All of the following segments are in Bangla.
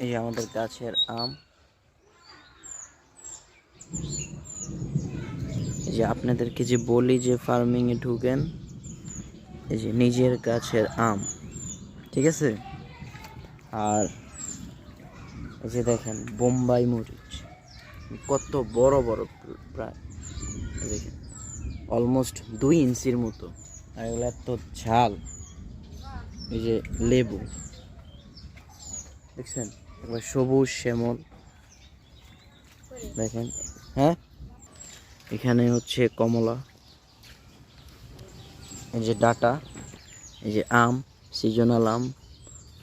এই যে আমাদের গাছের আম, এই যে আপনাদেরকে যে বলি যে ফার্মিংয়ে ঢুকেন, এই যে নিজের গাছের আম, ঠিক আছে। আর এই যে দেখেন বোম্বাই মরিচ, কত বড় বড়, প্রায় দেখেন অলমোস্ট 2 ইঞ্চির মতো। আর এগুলো এত ঝাল। এই যে লেবু দেখছেন, একবার সবুজ শ্যামল, দেখেন। হ্যাঁ, এখানে হচ্ছে কমলা, এই যে ডাটা, এই যে আম, সিজনাল আম,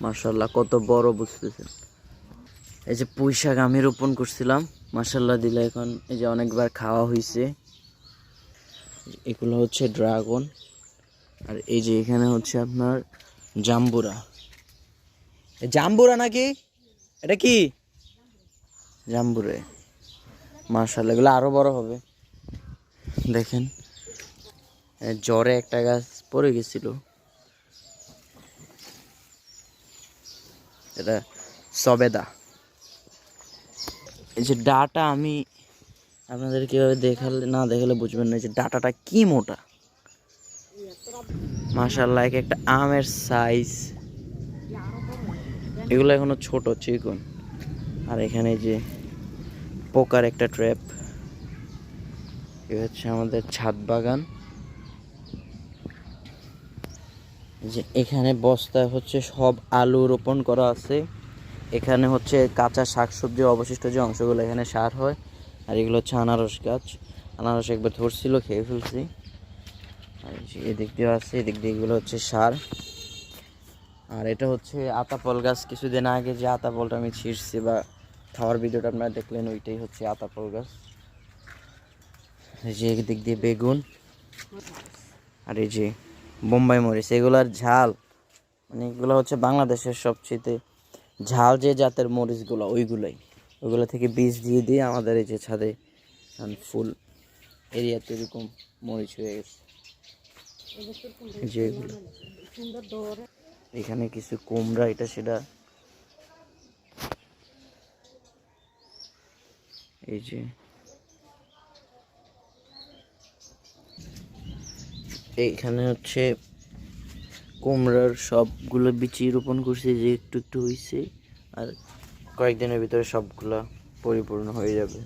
মাশাল্লাহ কত বড় বুঝতেছেন। এই যে পুঁই শাক আমি রোপণ করছিলাম, মাশাল্লাহ দিলে এখন এই যে অনেকবার খাওয়া হয়েছে। এগুলো হচ্ছে ড্রাগন। আর এই যে এখানে হচ্ছে আপনার জাম্বুরা। জাম্বুরা নাকি এটা কি? জাম্বুরে, মাশাল্লাহ এগুলো আরো বড় হবে। দেখেন জ্বরে একটা গাছ পড়ে গেছিল, এটা সবেদা। এই যে ডাটা আমি আপনাদের কীভাবে দেখালে বুঝবেন না, যে ডাটাটা কি মোটা, মাশাল্লাহ এক একটা আমের সাইজ। এগুলো এখনো ছোট চিকন। আর এখানে যে পোকার একটা ট্র্যাপ। এ হচ্ছে আমাদের ছাদ বাগান। যে এখানে বস্তায় হচ্ছে সব আলু রোপণ করা আছে। এখানে হচ্ছে কাঁচা শাকসবজির অবশিষ্ট যে অংশগুলো এখানে সার হয়। আর এগুলো হচ্ছে আনারস গাছ, আনারস একবার ধরছিল, খেয়ে ফেলছি। আর এদিক দিয়ে আছে, এদিক দিয়ে এগুলো হচ্ছে সার। আর এটা হচ্ছে আতাপল গাছ, কিছুদিন আগে যে আতাপলটা আমি ছিঁড়ছি বা খাওয়ার ভিডিওটা আপনারা দেখলেন, ওইটাই হচ্ছে আতাপল গাছ। এই যে এদিক দিয়ে বেগুন, আর এই যে বোম্বাই মরিচ, এগুলার ঝাল, মানে এগুলো হচ্ছে বাংলাদেশের সবচেয়ে ঝাল যে জাতের মরিচগুলো, ওইগুলো থেকে বীজ দিয়ে আমাদের এই যে ছাদে ফুল এরিয়াতে এরকম মরিচ হয়ে গেছে। যে এখানে কিছু কুমড়া, এটা সেটা। এই যে এইখানে হচ্ছে কুমড়ার সবগুলো বিচি রোপণ করছে, যে একটু একটু হয়েছে। আর কয়েকদিনের ভিতরে সবগুলা পরিপূর্ণ হয়ে যাবে।